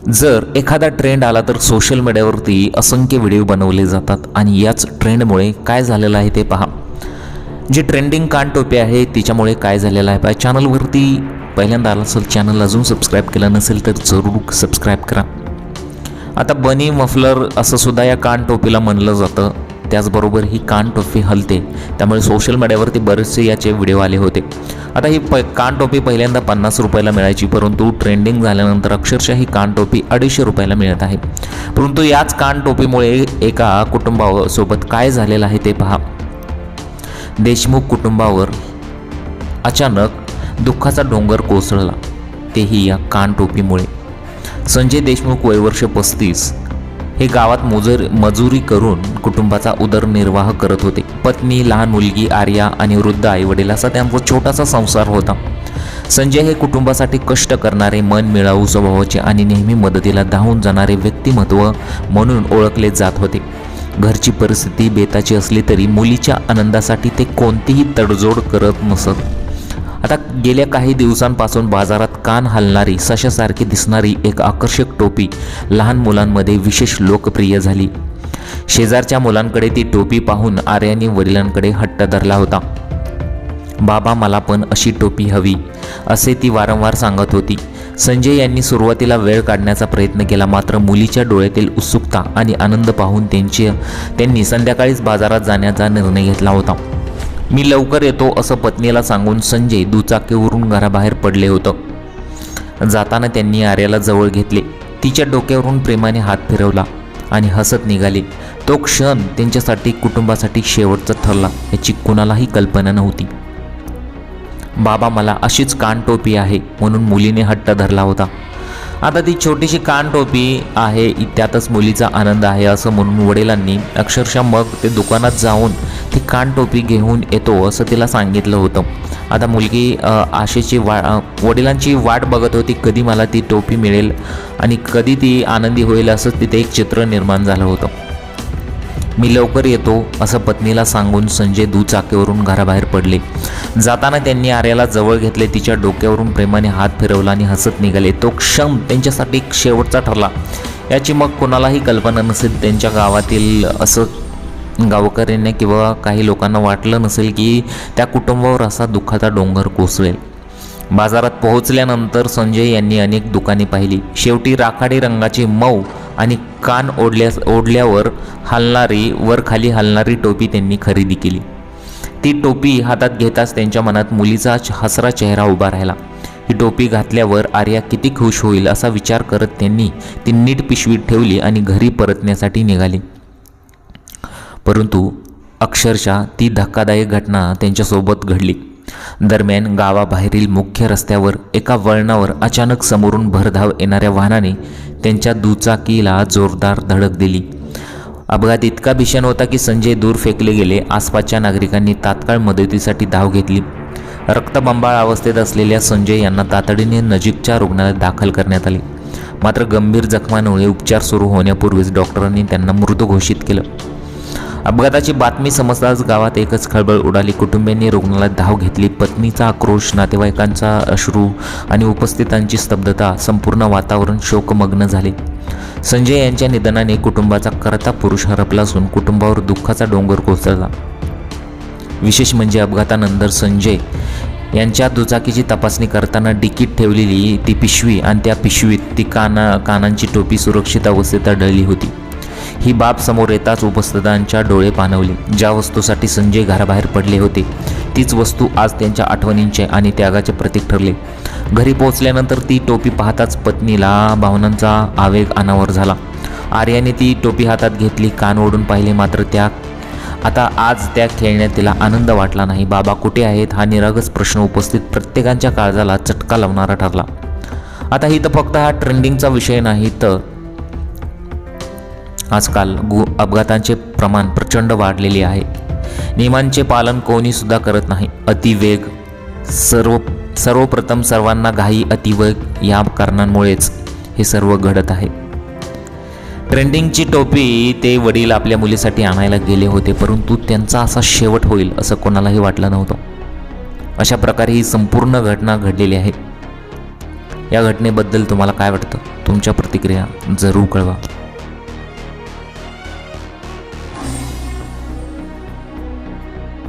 जर एखादा ट्रेंड आला तर सोशल मीडियावरती असंख्य व्हिडिओ बनवले जातात आणि याच ट्रेंडमुळे काय झालेलं आहे ते पहा. जे ट्रेंडिंग कानटोपी आहे तिच्यामुळे काय झालेलं आहे पहा. चॅनलवरती पहिल्यांदा आला असेल, चॅनल अजून सबस्क्राईब केलं नसेल तर जरूर सबस्क्राईब करा. आता बनी मफलर असं सुद्धा या कानटोपीला म्हणलं जातं. त्याचबरोबर ही कानटोपी हलते, त्यामुळे सोशल मीडियावरती बरेचसे याचे व्हिडिओ आले होते. आता ही कानटोपी पहिल्यांदा 50 रुपयाला मिळायची, परंतु ट्रेंडिंग झाल्यानंतर अक्षरशः ही कानटोपी 250 रुपयाला मिळत आहे. परंतु याच कानटोपीमुळे एका कुटुंबासोबत काय झालेलं आहे ते पहा. देशमुख कुटुंबावर अचानक दुःखाचा डोंगर कोसळला, तेही या कानटोपीमुळे. संजय देशमुख वय वर्ष 35 हे गावात मजुरी करून कुटुंबाचा उदरनिर्वाह करत होते. पत्नी, लहान मुलगी आर्या आणि वृद्ध आईवडील असा त्यांचा छोटासा संसार होता. संजय हे कुटुंबासाठी कष्ट करणारे, मन मिळावू स्वभावाचे आणि नेहमी मदतीला धावून जाणारे व्यक्तिमत्व म्हणून ओळखले जात होते. घरची परिस्थिती बेताची असली तरी मुलीच्या आनंदासाठी ते कोणतीही तडजोड करत नसत. आता गेल्या काही दिवसांपासून बाजारात कान हलणारी, सशासारखी दिसणारी एक आकर्षक टोपी लहान मुलांमध्ये विशेष लोकप्रिय झाली. शेजारच्या मुलांकडे ती टोपी पाहून आर्याने वडिलांकडे हट्ट धरला होता. बाबा, मला पण अशी टोपी हवी, असे ती वारंवार सांगत होती. संजय यांनी सुरुवातीला वेळ काढण्याचा प्रयत्न केला, मात्र मुलीच्या डोळ्यातील उत्सुकता आणि आनंद पाहून त्यांनी संध्याकाळीच बाजारात जाण्याचा निर्णय घेतला होता. मी लवकर येतो असं पत्नीला सांगून संजय दुचाकीवरून घराबाहेर पडले होतं. जाताना त्यांनी आर्याला जवळ घेतले, तिच्या डोक्यावरून प्रेमाने हात फिरवला आणि हसत निघाले. तो क्षण त्यांच्यासाठी, कुटुंबासाठी शेवटचा ठरला याची कुणालाही कल्पना नव्हती. बाबा, मला अशीच कानटोपी आहे, म्हणून मुलीने हट्ट धरला होता. आता ती छोटीशी कानटोपी आहे, त्यातच मुलीचा आनंद आहे असं म्हणून वडिलांनी अक्षरशः मग ते दुकानात जाऊन ती कानटोपी घेऊन येतो असं तिला सांगितलं होतं. आता मुलगी आशेची वडिलांची वाट बघत होती, कधी मला ती टोपी मिळेल आणि कधी ती आनंदी होईल असं तिथे एक चित्र निर्माण झालं होतं. मी लवकर येतो असं पत्नीला सांगून संजय दुचाकीवरून घराबाहेर पडले. जाताना त्यांनी आर्याला जवळ घेतले, तिच्या डोक्यावरून प्रेमाने हात फिरवला आणि हसत निघाले. तो क्षण त्यांच्यासाठी शेवटचा ठरला याची मग कोणालाही कल्पना नसेल. त्यांच्या गावातील असं गावकऱ्यांना किंवा काही लोकांना वाटलं नसेल की त्या कुटुंबावर असा दुःखाचा डोंगर कोसळेल. बाजारात पोहोचल्यानंतर संजय यांनी अनेक दुकाने पाहिली. शेवटी राखाडी रंगाची मऊ आणि कान ओढल्यावर हलणारी, वर खाली हलणारी टोपी त्यांनी खरेदी केली. ती टोपी हातात घेताच त्यांच्या मनात मुलीचा हसरा चेहरा उभा राहिला. ही टोपी घातल्यावर आर्या किती खुश होईल असा विचार करत त्यांनी ती नीट पिशवीत ठेवली आणि घरी परतण्यासाठी निघाली. परंतु अक्षरशः ती धक्कादायक घटना त्यांच्यासोबत घडली. दरम्यान गावाबाहेरील मुख्य रस्त्यावर एका वळणावर अचानक समोरून भरधाव येणाऱ्या वाहनाने त्यांच्या दुचाकीला जोरदार धडक दिली. अपघात इतका भीषण होता की संजय दूर फेकले गेले. आसपासच्या नागरिकांनी तात्काळ मदतीसाठी धाव घेतली. रक्तबंबाळ अवस्थेत असलेल्या संजय यांना तातडीने नजीकच्या रुग्णालयात दाखल करण्यात आले. मात्र गंभीर जखमांमुळे उपचार सुरू होण्यापूर्वीच डॉक्टरांनी त्यांना मृत घोषित केलं. अपघाताची बातमी समजताच गावात एकच खळबळ उडाली. कुटुंबियांनी रुग्णालयात धाव घेतली. पत्नीचा आक्रोश, नातेवाईकांचा अश्रू आणि उपस्थितांची स्तब्धता, संपूर्ण वातावरण शोकमग्न झाले. संजय यांच्या निधनाने कुटुंबाचा कर्ता पुरुष हरपला असून कुटुंबावर दुःखाचा डोंगर कोसळला. विशेष म्हणजे अपघातानंतर संजय यांच्या दुचाकीची तपासणी करताना डिकीत ठेवलेली ती पिशवी आणि त्या पिशवीत ती कानांची टोपी सुरक्षित अवस्थेत आढळली होती. ही बाब समोर येताच उपस्थितांच्या डोळे पाणवले. ज्या वस्तूसाठी संजय घराबाहेर पडले होते तीच वस्तू आज त्यांच्या आठवणींचे आणि त्यागाचे प्रतीक ठरले. घरी पोहोचल्यानंतर ती टोपी पाहताच पत्नीला भावनांचा आवेग अनावर झाला. आर्याने ती टोपी हातात घेतली, कान ओढून पाहिले, मात्र आज त्या खेळण्यात तिला आनंद वाटला नाही. बाबा कुठे आहेत हा निरागस प्रश्न उपस्थित प्रत्येकाच्या काळजाला चटका लावणारा ठरला. आता ही तर फक्त हा ट्रेंडिंगचा विषय नाही, तर आजकाल अपघातांचे प्रमाण प्रचंड वाढलेले आहे. नियमांचे पालन कोणीसुद्धा करत नाही. अतिवेग, सर्वप्रथम सर्वांना घाई, अतिवेग या कारणांमुळेच हे सर्व घडत आहे. ट्रेंडिंगची टोपी ते वडील आपल्या मुलीसाठी आणायला गेले होते, परंतु त्यांचा असा शेवट होईल असं कोणालाही वाटलं नव्हतं. अशा प्रकारे ही संपूर्ण घटना घडलेली आहे. या घटनेबद्दल तुम्हाला काय वाटतं? तुमच्या प्रतिक्रिया जरूर कळवा.